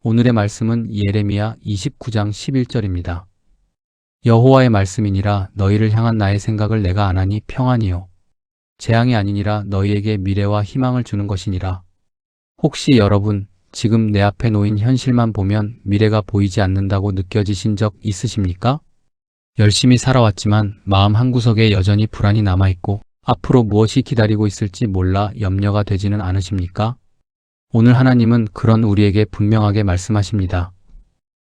오늘의 말씀은 예레미야 29장 11절입니다. 여호와의 말씀이니라 너희를 향한 나의 생각을 내가 아나니 평안이요 재앙이 아니니라 너희에게 미래와 희망을 주는 것이니라. 혹시 여러분 지금 내 앞에 놓인 현실만 보면 미래가 보이지 않는다고 느껴지신 적 있으십니까? 열심히 살아왔지만 마음 한구석에 여전히 불안이 남아있고 앞으로 무엇이 기다리고 있을지 몰라 염려가 되지는 않으십니까? 오늘 하나님은 그런 우리에게 분명하게 말씀하십니다.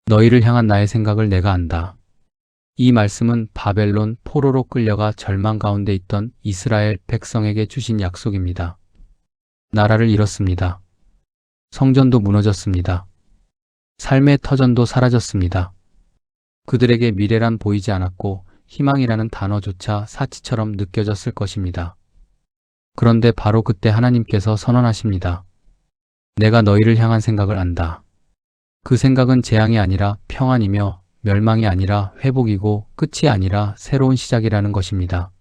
너희를 향한 나의 생각을 내가 안다. 이 말씀은 바벨론 포로로 끌려가 절망 가운데 있던 이스라엘 백성에게 주신 약속입니다. 나라를 잃었습니다. 성전도 무너졌습니다. 삶의 터전도 사라졌습니다. 그들에게 미래란 보이지 않았고 희망이라는 단어조차 사치처럼 느껴졌을 것입니다. 그런데 바로 그때 하나님께서 선언하십니다. 내가 너희를 향한 생각을 안다. 그 생각은 재앙이 아니라 평안이며 멸망이 아니라 회복이고 끝이 아니라 새로운 시작이라는 것입니다.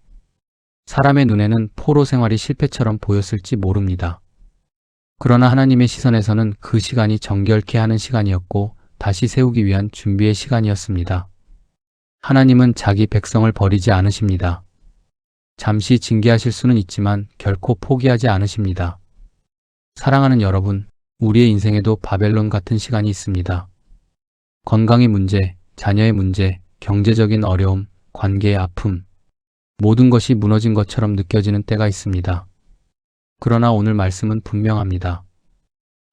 사람의 눈에는 포로 생활이 실패처럼 보였을지 모릅니다. 그러나 하나님의 시선에서는 그 시간이 정결케 하는 시간이었고 다시 세우기 위한 준비의 시간이었습니다. 하나님은 자기 백성을 버리지 않으십니다. 잠시 징계하실 수는 있지만 결코 포기하지 않으십니다. 사랑하는 여러분, 우리의 인생에도 바벨론 같은 시간이 있습니다. 건강의 문제, 자녀의 문제, 경제적인 어려움, 관계의 아픔, 모든 것이 무너진 것처럼 느껴지는 때가 있습니다. 그러나 오늘 말씀은 분명합니다.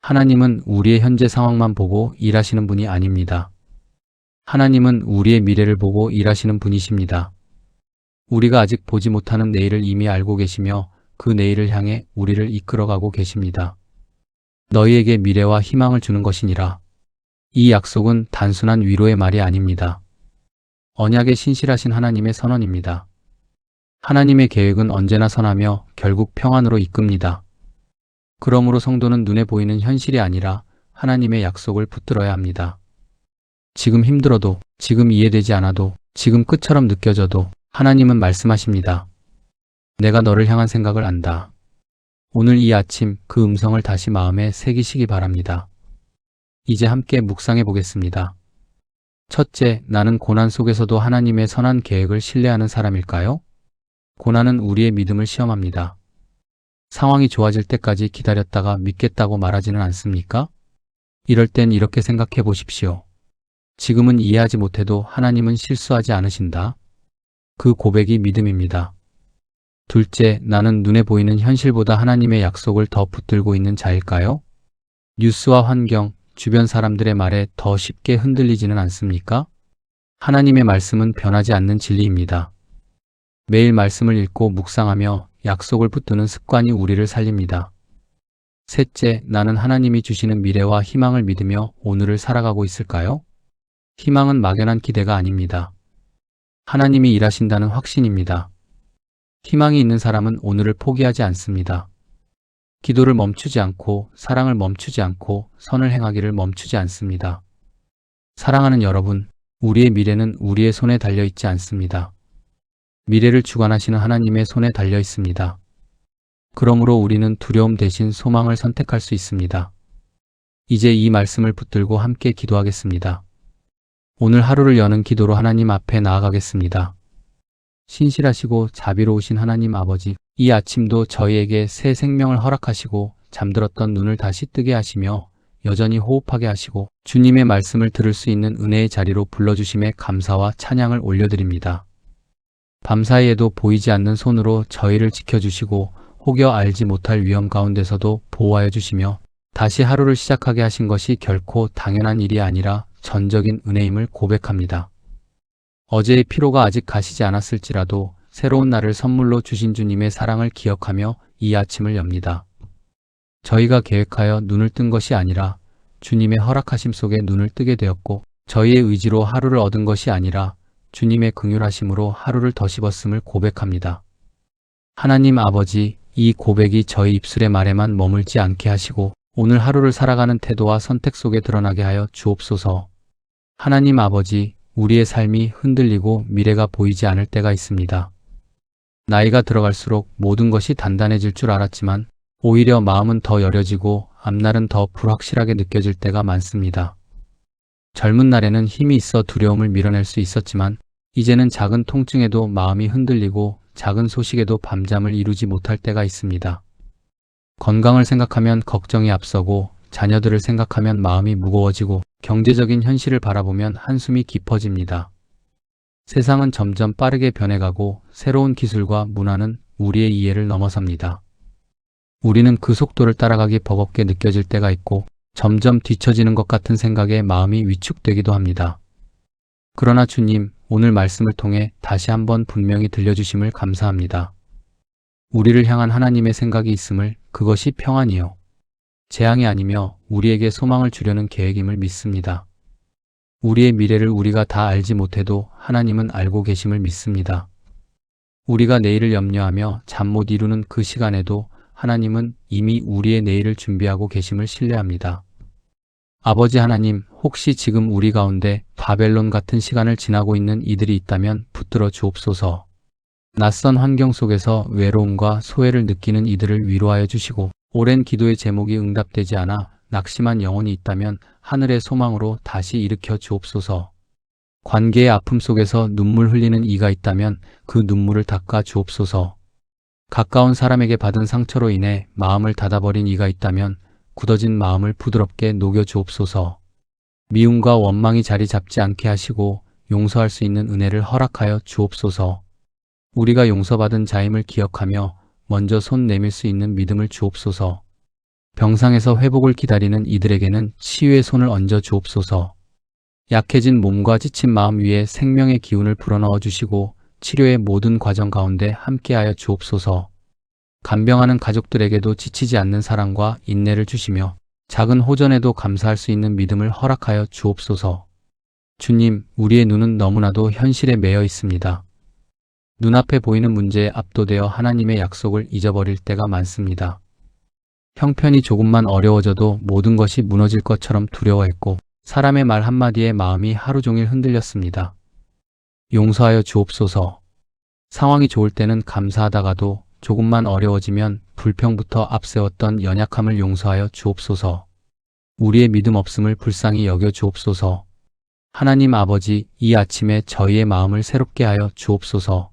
하나님은 우리의 현재 상황만 보고 일하시는 분이 아닙니다. 하나님은 우리의 미래를 보고 일하시는 분이십니다. 우리가 아직 보지 못하는 내일을 이미 알고 계시며 그 내일을 향해 우리를 이끌어가고 계십니다. 너희에게 미래와 희망을 주는 것이니라. 이 약속은 단순한 위로의 말이 아닙니다. 언약에 신실하신 하나님의 선언입니다. 하나님의 계획은 언제나 선하며 결국 평안으로 이끕니다. 그러므로 성도는 눈에 보이는 현실이 아니라 하나님의 약속을 붙들어야 합니다. 지금 힘들어도, 지금 이해되지 않아도, 지금 끝처럼 느껴져도 하나님은 말씀하십니다. 내가 너를 향한 생각을 안다. 오늘 이 아침 그 음성을 다시 마음에 새기시기 바랍니다. 이제 함께 묵상해 보겠습니다. 첫째, 나는 고난 속에서도 하나님의 선한 계획을 신뢰하는 사람일까요? 고난은 우리의 믿음을 시험합니다. 상황이 좋아질 때까지 기다렸다가 믿겠다고 말하지는 않습니까? 이럴 땐 이렇게 생각해 보십시오. 지금은 이해하지 못해도 하나님은 실수하지 않으신다. 그 고백이 믿음입니다. 둘째, 나는 눈에 보이는 현실보다 하나님의 약속을 더 붙들고 있는 자일까요? 뉴스와 환경, 주변 사람들의 말에 더 쉽게 흔들리지는 않습니까? 하나님의 말씀은 변하지 않는 진리입니다. 매일 말씀을 읽고 묵상하며 약속을 붙드는 습관이 우리를 살립니다. 셋째, 나는 하나님이 주시는 미래와 희망을 믿으며 오늘을 살아가고 있을까요? 희망은 막연한 기대가 아닙니다. 하나님이 일하신다는 확신입니다. 희망이 있는 사람은 오늘을 포기하지 않습니다. 기도를 멈추지 않고 사랑을 멈추지 않고 선을 행하기를 멈추지 않습니다. 사랑하는 여러분, 우리의 미래는 우리의 손에 달려 있지 않습니다. 미래를 주관하시는 하나님의 손에 달려 있습니다. 그러므로 우리는 두려움 대신 소망을 선택할 수 있습니다. 이제 이 말씀을 붙들고 함께 기도하겠습니다. 오늘 하루를 여는 기도로 하나님 앞에 나아가겠습니다. 신실하시고 자비로우신 하나님 아버지, 이 아침도 저희에게 새 생명을 허락하시고 잠들었던 눈을 다시 뜨게 하시며 여전히 호흡하게 하시고 주님의 말씀을 들을 수 있는 은혜의 자리로 불러주심에 감사와 찬양을 올려드립니다. 밤사이에도 보이지 않는 손으로 저희를 지켜주시고 혹여 알지 못할 위험 가운데서도 보호하여 주시며 다시 하루를 시작하게 하신 것이 결코 당연한 일이 아니라 전적인 은혜임을 고백합니다. 어제의 피로가 아직 가시지 않았을지라도 새로운 날을 선물로 주신 주님의 사랑을 기억하며 이 아침을 엽니다. 저희가 계획하여 눈을 뜬 것이 아니라 주님의 허락하심 속에 눈을 뜨게 되었고 저희의 의지로 하루를 얻은 것이 아니라 주님의 긍휼하심으로 하루를 더 씹었음을 고백합니다. 하나님 아버지, 이 고백이 저희 입술의 말에만 머물지 않게 하시고 오늘 하루를 살아가는 태도와 선택 속에 드러나게 하여 주옵소서. 하나님 아버지, 우리의 삶이 흔들리고 미래가 보이지 않을 때가 있습니다. 나이가 들어갈수록 모든 것이 단단해질 줄 알았지만 오히려 마음은 더 여려지고 앞날은 더 불확실하게 느껴질 때가 많습니다. 젊은 날에는 힘이 있어 두려움을 밀어낼 수 있었지만 이제는 작은 통증에도 마음이 흔들리고 작은 소식에도 밤잠을 이루지 못할 때가 있습니다. 건강을 생각하면 걱정이 앞서고 자녀들을 생각하면 마음이 무거워지고 경제적인 현실을 바라보면 한숨이 깊어집니다. 세상은 점점 빠르게 변해가고 새로운 기술과 문화는 우리의 이해를 넘어섭니다. 우리는 그 속도를 따라가기 버겁게 느껴질 때가 있고 점점 뒤처지는 것 같은 생각에 마음이 위축되기도 합니다. 그러나 주님, 오늘 말씀을 통해 다시 한번 분명히 들려주심을 감사합니다. 우리를 향한 하나님의 생각이 있음을, 그것이 평안이요 재앙이 아니며 우리에게 소망을 주려는 계획임을 믿습니다. 우리의 미래를 우리가 다 알지 못해도 하나님은 알고 계심을 믿습니다. 우리가 내일을 염려하며 잠 못 이루는 그 시간에도 하나님은 이미 우리의 내일을 준비하고 계심을 신뢰합니다. 아버지 하나님, 혹시 지금 우리 가운데 바벨론 같은 시간을 지나고 있는 이들이 있다면 붙들어 주옵소서. 낯선 환경 속에서 외로움과 소외를 느끼는 이들을 위로하여 주시고 오랜 기도의 제목이 응답되지 않아 낙심한 영혼이 있다면 하늘의 소망으로 다시 일으켜 주옵소서. 관계의 아픔 속에서 눈물 흘리는 이가 있다면 그 눈물을 닦아 주옵소서. 가까운 사람에게 받은 상처로 인해 마음을 닫아버린 이가 있다면 굳어진 마음을 부드럽게 녹여 주옵소서. 미움과 원망이 자리 잡지 않게 하시고 용서할 수 있는 은혜를 허락하여 주옵소서. 우리가 용서받은 자임을 기억하며 먼저 손 내밀 수 있는 믿음을 주옵소서. 병상에서 회복을 기다리는 이들에게는 치유의 손을 얹어 주옵소서. 약해진 몸과 지친 마음 위에 생명의 기운을 불어넣어 주시고 치료의 모든 과정 가운데 함께하여 주옵소서. 간병하는 가족들에게도 지치지 않는 사랑과 인내를 주시며 작은 호전에도 감사할 수 있는 믿음을 허락하여 주옵소서. 주님, 우리의 눈은 너무나도 현실에 매여 있습니다. 눈앞에 보이는 문제에 압도되어 하나님의 약속을 잊어버릴 때가 많습니다. 형편이 조금만 어려워져도 모든 것이 무너질 것처럼 두려워했고 사람의 말 한마디에 마음이 하루 종일 흔들렸습니다. 용서하여 주옵소서. 상황이 좋을 때는 감사하다가도 조금만 어려워지면 불평부터 앞세웠던 연약함을 용서하여 주옵소서. 우리의 믿음 없음을 불쌍히 여겨 주옵소서. 하나님 아버지, 이 아침에 저희의 마음을 새롭게 하여 주옵소서.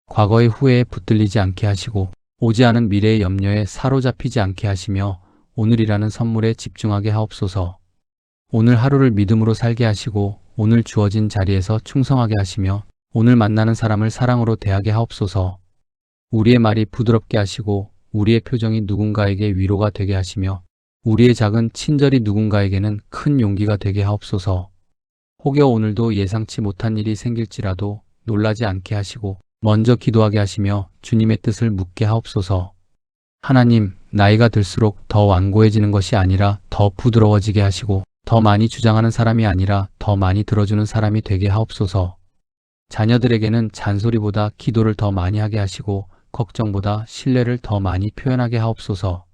과거의 후회에 붙들리지 않게 하시고 오지 않은 미래의 염려에 사로잡히지 않게 하시며 오늘이라는 선물에 집중하게 하옵소서. 오늘 하루를 믿음으로 살게 하시고 오늘 주어진 자리에서 충성하게 하시며 오늘 만나는 사람을 사랑으로 대하게 하옵소서. 우리의 말이 부드럽게 하시고 우리의 표정이 누군가에게 위로가 되게 하시며 우리의 작은 친절이 누군가에게는 큰 용기가 되게 하옵소서. 혹여 오늘도 예상치 못한 일이 생길지라도 놀라지 않게 하시고 먼저 기도하게 하시며 주님의 뜻을 묻게 하옵소서. 하나님, 나이가 들수록 더 완고해지는 것이 아니라 더 부드러워지게 하시고 더 많이 주장하는 사람이 아니라 더 많이 들어주는 사람이 되게 하옵소서. 자녀들에게는 잔소리보다 기도를 더 많이 하게 하시고 걱정보다 신뢰를 더 많이 표현하게 하옵소서.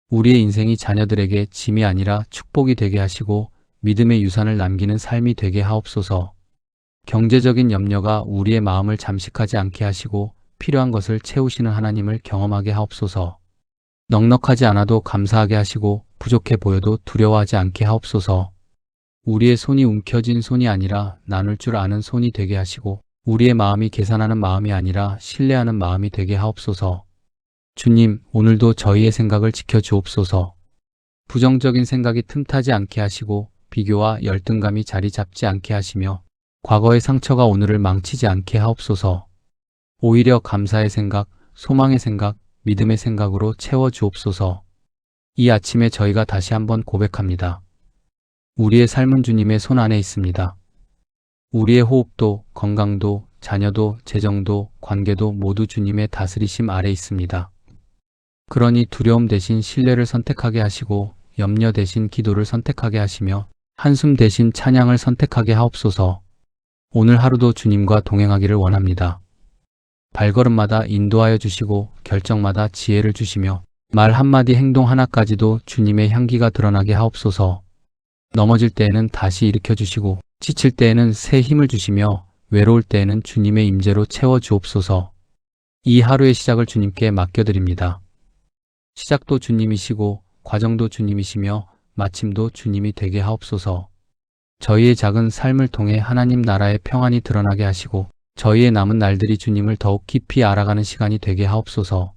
우리의 인생이 자녀들에게 짐이 아니라 축복이 되게 하시고 믿음의 유산을 남기는 삶이 되게 하옵소서. 경제적인 염려가 우리의 마음을 잠식하지 않게 하시고 필요한 것을 채우시는 하나님을 경험하게 하옵소서. 넉넉하지 않아도 감사하게 하시고 부족해 보여도 두려워하지 않게 하옵소서. 우리의 손이 움켜진 손이 아니라 나눌 줄 아는 손이 되게 하시고 우리의 마음이 계산하는 마음이 아니라 신뢰하는 마음이 되게 하옵소서. 주님, 오늘도 저희의 생각을 지켜주옵소서. 부정적인 생각이 틈타지 않게 하시고 비교와 열등감이 자리 잡지 않게 하시며 과거의 상처가 오늘을 망치지 않게 하옵소서. 오히려 감사의 생각, 소망의 생각, 믿음의 생각으로 채워주옵소서. 이 아침에 저희가 다시 한번 고백합니다. 우리의 삶은 주님의 손 안에 있습니다. 우리의 호흡도, 건강도, 자녀도, 재정도, 관계도 모두 주님의 다스리심 아래 있습니다. 그러니 두려움 대신 신뢰를 선택하게 하시고 염려 대신 기도를 선택하게 하시며 한숨 대신 찬양을 선택하게 하옵소서. 오늘 하루도 주님과 동행하기를 원합니다. 발걸음마다 인도하여 주시고 결정마다 지혜를 주시며 말 한마디 행동 하나까지도 주님의 향기가 드러나게 하옵소서. 넘어질 때에는 다시 일으켜 주시고 지칠 때에는 새 힘을 주시며 외로울 때에는 주님의 임재로 채워 주옵소서. 이 하루의 시작을 주님께 맡겨드립니다. 시작도 주님이시고 과정도 주님이시며 마침도 주님이 되게 하옵소서. 저희의 작은 삶을 통해 하나님 나라의 평안이 드러나게 하시고 저희의 남은 날들이 주님을 더욱 깊이 알아가는 시간이 되게 하옵소서.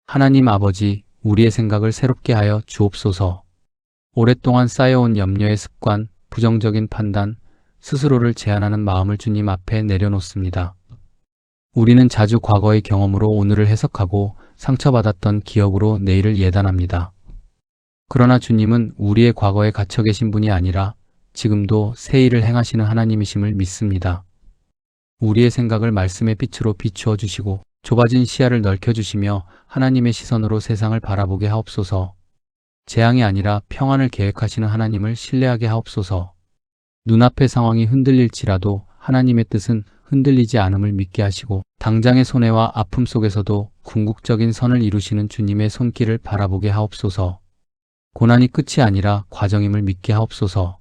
하나님 아버지, 우리의 생각을 새롭게 하여 주옵소서. 오랫동안 쌓여온 염려의 습관, 부정적인 판단, 스스로를 제한하는 마음을 주님 앞에 내려놓습니다. 우리는 자주 과거의 경험으로 오늘을 해석하고 상처받았던 기억으로 내일을 예단합니다. 그러나 주님은 우리의 과거에 갇혀 계신 분이 아니라 지금도 새 일을 행하시는 하나님이심을 믿습니다. 우리의 생각을 말씀의 빛으로 비추어 주시고 좁아진 시야를 넓혀 주시며 하나님의 시선으로 세상을 바라보게 하옵소서. 재앙이 아니라 평안을 계획하시는 하나님을 신뢰하게 하옵소서. 눈앞의 상황이 흔들릴지라도 하나님의 뜻은 흔들리지 않음을 믿게 하시고 당장의 손해와 아픔 속에서도 궁극적인 선을 이루시는 주님의 손길을 바라보게 하옵소서. 고난이 끝이 아니라 과정임을 믿게 하옵소서.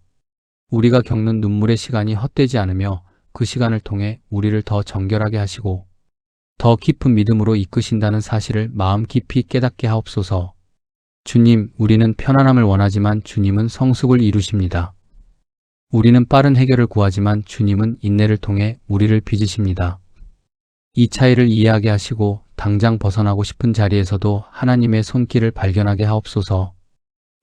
우리가 겪는 눈물의 시간이 헛되지 않으며 그 시간을 통해 우리를 더 정결하게 하시고 더 깊은 믿음으로 이끄신다는 사실을 마음 깊이 깨닫게 하옵소서. 주님, 우리는 편안함을 원하지만 주님은 성숙을 이루십니다. 우리는 빠른 해결을 구하지만 주님은 인내를 통해 우리를 빚으십니다. 이 차이를 이해하게 하시고 당장 벗어나고 싶은 자리에서도 하나님의 손길을 발견하게 하옵소서.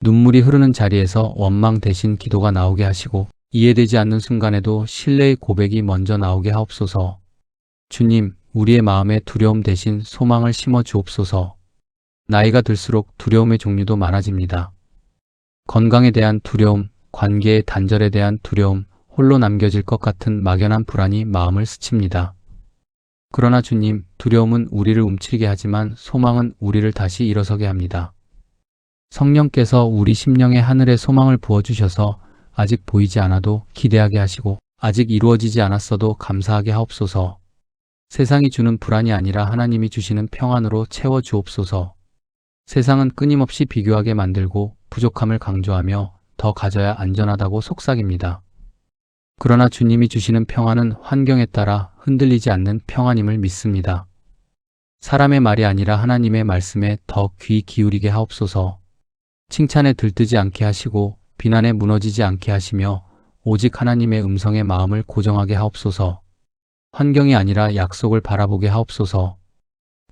눈물이 흐르는 자리에서 원망 대신 기도가 나오게 하시고 이해되지 않는 순간에도 신뢰의 고백이 먼저 나오게 하옵소서. 주님, 우리의 마음에 두려움 대신 소망을 심어 주옵소서. 나이가 들수록 두려움의 종류도 많아집니다. 건강에 대한 두려움, 관계의 단절에 대한 두려움, 홀로 남겨질 것 같은 막연한 불안이 마음을 스칩니다. 그러나 주님, 두려움은 우리를 움츠리게 하지만 소망은 우리를 다시 일어서게 합니다. 성령께서 우리 심령에 하늘의 소망을 부어주셔서 아직 보이지 않아도 기대하게 하시고 아직 이루어지지 않았어도 감사하게 하옵소서. 세상이 주는 불안이 아니라 하나님이 주시는 평안으로 채워 주옵소서. 세상은 끊임없이 비교하게 만들고 부족함을 강조하며 더 가져야 안전하다고 속삭입니다. 그러나 주님이 주시는 평안은 환경에 따라 흔들리지 않는 평안임을 믿습니다. 사람의 말이 아니라 하나님의 말씀에 더 귀 기울이게 하옵소서. 칭찬에 들뜨지 않게 하시고 비난에 무너지지 않게 하시며 오직 하나님의 음성에 마음을 고정하게 하옵소서. 환경이 아니라 약속을 바라보게 하옵소서.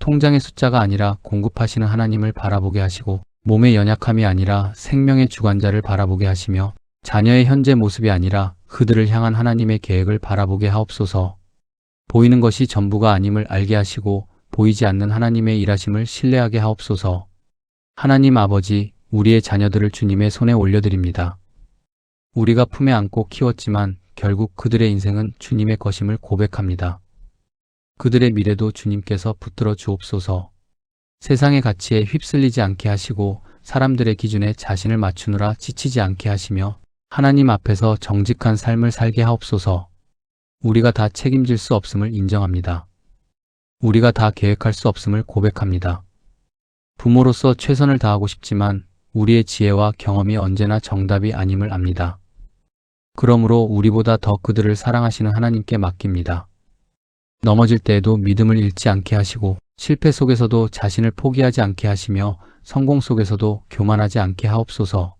통장의 숫자가 아니라 공급하시는 하나님을 바라보게 하시고 몸의 연약함이 아니라 생명의 주관자를 바라보게 하시며 자녀의 현재 모습이 아니라 그들을 향한 하나님의 계획을 바라보게 하옵소서. 보이는 것이 전부가 아님을 알게 하시고 보이지 않는 하나님의 일하심을 신뢰하게 하옵소서. 하나님 아버지, 우리의 자녀들을 주님의 손에 올려드립니다. 우리가 품에 안고 키웠지만 결국 그들의 인생은 주님의 것임을 고백합니다. 그들의 미래도 주님께서 붙들어 주옵소서. 세상의 가치에 휩쓸리지 않게 하시고 사람들의 기준에 자신을 맞추느라 지치지 않게 하시며 하나님 앞에서 정직한 삶을 살게 하옵소서. 우리가 다 책임질 수 없음을 인정합니다. 우리가 다 계획할 수 없음을 고백합니다. 부모로서 최선을 다하고 싶지만 우리의 지혜와 경험이 언제나 정답이 아님을 압니다. 그러므로 우리보다 더 그들을 사랑하시는 하나님께 맡깁니다. 넘어질 때에도 믿음을 잃지 않게 하시고 실패 속에서도 자신을 포기하지 않게 하시며 성공 속에서도 교만하지 않게 하옵소서.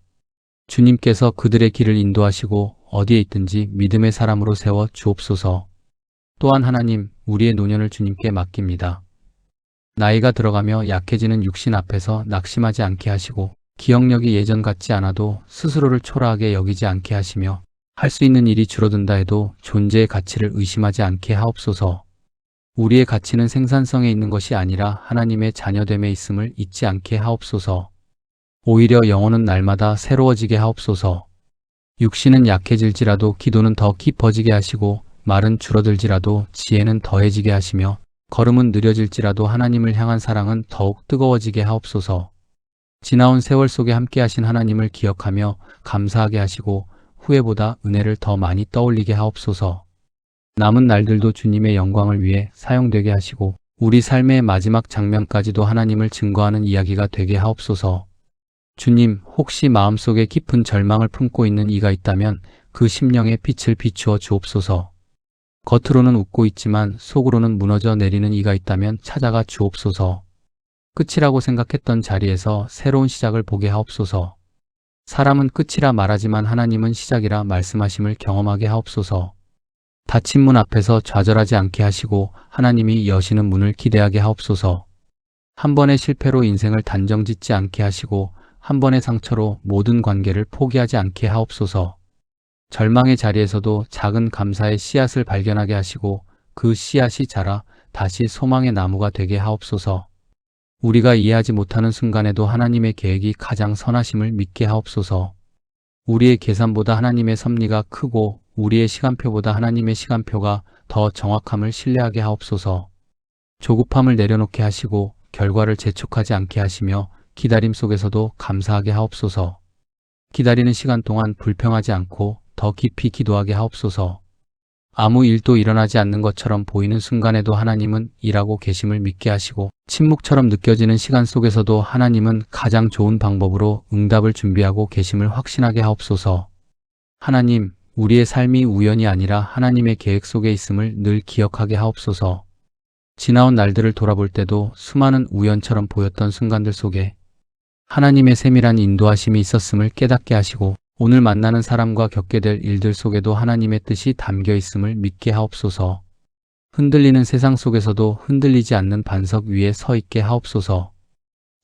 주님께서 그들의 길을 인도하시고 어디에 있든지 믿음의 사람으로 세워 주옵소서. 또한 하나님, 우리의 노년을 주님께 맡깁니다. 나이가 들어가며 약해지는 육신 앞에서 낙심하지 않게 하시고 기억력이 예전 같지 않아도 스스로를 초라하게 여기지 않게 하시며 할 수 있는 일이 줄어든다 해도 존재의 가치를 의심하지 않게 하옵소서. 우리의 가치는 생산성에 있는 것이 아니라 하나님의 자녀됨에 있음을 잊지 않게 하옵소서. 오히려 영혼은 날마다 새로워지게 하옵소서. 육신은 약해질지라도 기도는 더 깊어지게 하시고 말은 줄어들지라도 지혜는 더해지게 하시며 걸음은 느려질지라도 하나님을 향한 사랑은 더욱 뜨거워지게 하옵소서. 지나온 세월 속에 함께 하신 하나님을 기억하며 감사하게 하시고 후회보다 은혜를 더 많이 떠올리게 하옵소서. 남은 날들도 주님의 영광을 위해 사용되게 하시고 우리 삶의 마지막 장면까지도 하나님을 증거하는 이야기가 되게 하옵소서. 주님, 혹시 마음속에 깊은 절망을 품고 있는 이가 있다면 그 심령에 빛을 비추어 주옵소서. 겉으로는 웃고 있지만 속으로는 무너져 내리는 이가 있다면 찾아가 주옵소서. 끝이라고 생각했던 자리에서 새로운 시작을 보게 하옵소서. 사람은 끝이라 말하지만 하나님은 시작이라 말씀하심을 경험하게 하옵소서. 닫힌 문 앞에서 좌절하지 않게 하시고 하나님이 여시는 문을 기대하게 하옵소서. 한 번의 실패로 인생을 단정짓지 않게 하시고 한 번의 상처로 모든 관계를 포기하지 않게 하옵소서. 절망의 자리에서도 작은 감사의 씨앗을 발견하게 하시고 그 씨앗이 자라 다시 소망의 나무가 되게 하옵소서. 우리가 이해하지 못하는 순간에도 하나님의 계획이 가장 선하심을 믿게 하옵소서. 우리의 계산보다 하나님의 섭리가 크고 우리의 시간표보다 하나님의 시간표가 더 정확함을 신뢰하게 하옵소서. 조급함을 내려놓게 하시고 결과를 재촉하지 않게 하시며 기다림 속에서도 감사하게 하옵소서. 기다리는 시간 동안 불평하지 않고 더 깊이 기도하게 하옵소서. 아무 일도 일어나지 않는 것처럼 보이는 순간에도 하나님은 일하고 계심을 믿게 하시고 침묵처럼 느껴지는 시간 속에서도 하나님은 가장 좋은 방법으로 응답을 준비하고 계심을 확신하게 하옵소서. 하나님, 우리의 삶이 우연이 아니라 하나님의 계획 속에 있음을 늘 기억하게 하옵소서. 지나온 날들을 돌아볼 때도 수많은 우연처럼 보였던 순간들 속에 하나님의 세밀한 인도하심이 있었음을 깨닫게 하시고 오늘 만나는 사람과 겪게 될 일들 속에도 하나님의 뜻이 담겨 있음을 믿게 하옵소서. 흔들리는 세상 속에서도 흔들리지 않는 반석 위에 서 있게 하옵소서.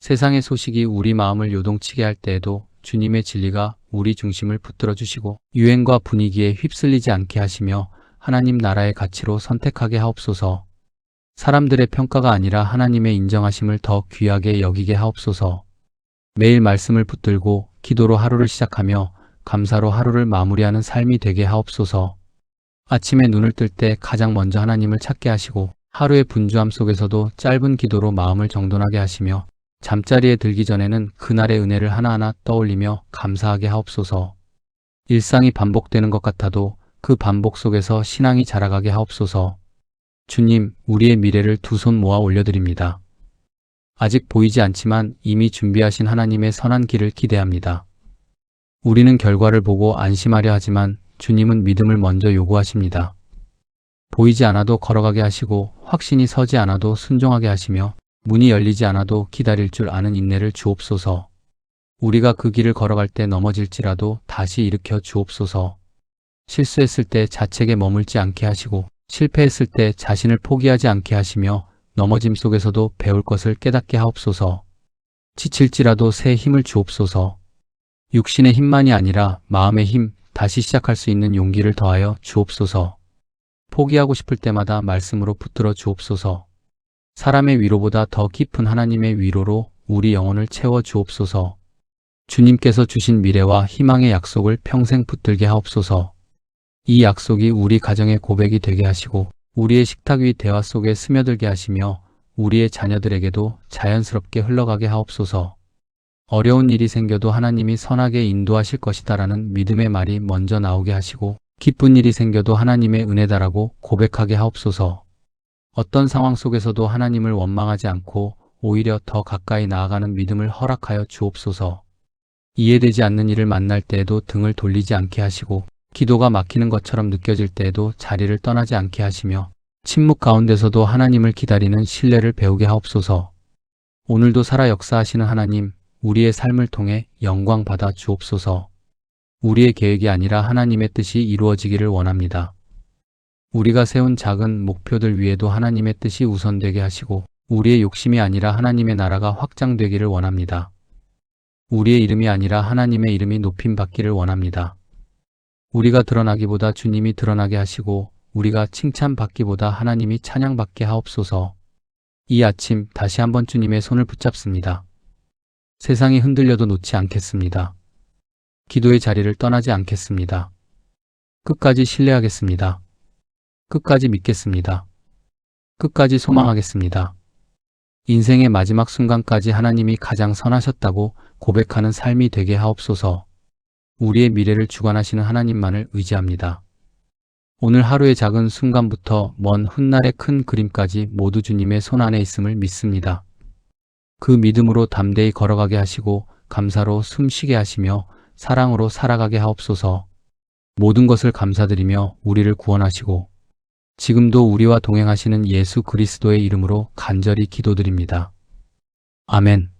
세상의 소식이 우리 마음을 요동치게 할 때에도 주님의 진리가 우리 중심을 붙들어 주시고 유행과 분위기에 휩쓸리지 않게 하시며 하나님 나라의 가치로 선택하게 하옵소서. 사람들의 평가가 아니라 하나님의 인정하심을 더 귀하게 여기게 하옵소서. 매일 말씀을 붙들고 기도로 하루를 시작하며 감사로 하루를 마무리하는 삶이 되게 하옵소서. 아침에 눈을 뜰 때 가장 먼저 하나님을 찾게 하시고 하루의 분주함 속에서도 짧은 기도로 마음을 정돈하게 하시며 잠자리에 들기 전에는 그날의 은혜를 하나하나 떠올리며 감사하게 하옵소서. 일상이 반복되는 것 같아도 그 반복 속에서 신앙이 자라가게 하옵소서. 주님, 우리의 미래를 두 손 모아 올려드립니다. 아직 보이지 않지만 이미 준비하신 하나님의 선한 길을 기대합니다. 우리는 결과를 보고 안심하려 하지만 주님은 믿음을 먼저 요구하십니다. 보이지 않아도 걸어가게 하시고 확신이 서지 않아도 순종하게 하시며 문이 열리지 않아도 기다릴 줄 아는 인내를 주옵소서. 우리가 그 길을 걸어갈 때 넘어질지라도 다시 일으켜 주옵소서. 실수했을 때 자책에 머물지 않게 하시고 실패했을 때 자신을 포기하지 않게 하시며 넘어짐 속에서도 배울 것을 깨닫게 하옵소서. 지칠지라도 새 힘을 주옵소서. 육신의 힘만이 아니라 마음의 힘, 다시 시작할 수 있는 용기를 더하여 주옵소서. 포기하고 싶을 때마다 말씀으로 붙들어 주옵소서. 사람의 위로보다 더 깊은 하나님의 위로로 우리 영혼을 채워 주옵소서. 주님께서 주신 미래와 희망의 약속을 평생 붙들게 하옵소서. 이 약속이 우리 가정의 고백이 되게 하시고 우리의 식탁 위 대화 속에 스며들게 하시며 우리의 자녀들에게도 자연스럽게 흘러가게 하옵소서. 어려운 일이 생겨도 하나님이 선하게 인도하실 것이다라는 믿음의 말이 먼저 나오게 하시고 기쁜 일이 생겨도 하나님의 은혜다라고 고백하게 하옵소서. 어떤 상황 속에서도 하나님을 원망하지 않고 오히려 더 가까이 나아가는 믿음을 허락하여 주옵소서. 이해되지 않는 일을 만날 때에도 등을 돌리지 않게 하시고 기도가 막히는 것처럼 느껴질 때에도 자리를 떠나지 않게 하시며 침묵 가운데서도 하나님을 기다리는 신뢰를 배우게 하옵소서. 오늘도 살아 역사하시는 하나님, 우리의 삶을 통해 영광 받아 주옵소서. 우리의 계획이 아니라 하나님의 뜻이 이루어지기를 원합니다. 우리가 세운 작은 목표들 위에도 하나님의 뜻이 우선되게 하시고 우리의 욕심이 아니라 하나님의 나라가 확장되기를 원합니다. 우리의 이름이 아니라 하나님의 이름이 높임받기를 원합니다. 우리가 드러나기보다 주님이 드러나게 하시고 우리가 칭찬받기보다 하나님이 찬양받게 하옵소서. 이 아침 다시 한번 주님의 손을 붙잡습니다. 세상이 흔들려도 놓지 않겠습니다. 기도의 자리를 떠나지 않겠습니다. 끝까지 신뢰하겠습니다. 끝까지 믿겠습니다. 끝까지 소망하겠습니다. 인생의 마지막 순간까지 하나님이 가장 선하셨다고 고백하는 삶이 되게 하옵소서. 우리의 미래를 주관하시는 하나님만을 의지합니다. 오늘 하루의 작은 순간부터 먼 훗날의 큰 그림까지 모두 주님의 손 안에 있음을 믿습니다. 그 믿음으로 담대히 걸어가게 하시고 감사로 숨쉬게 하시며 사랑으로 살아가게 하옵소서. 모든 것을 감사드리며 우리를 구원하시고 지금도 우리와 동행하시는 예수 그리스도의 이름으로 간절히 기도드립니다. 아멘.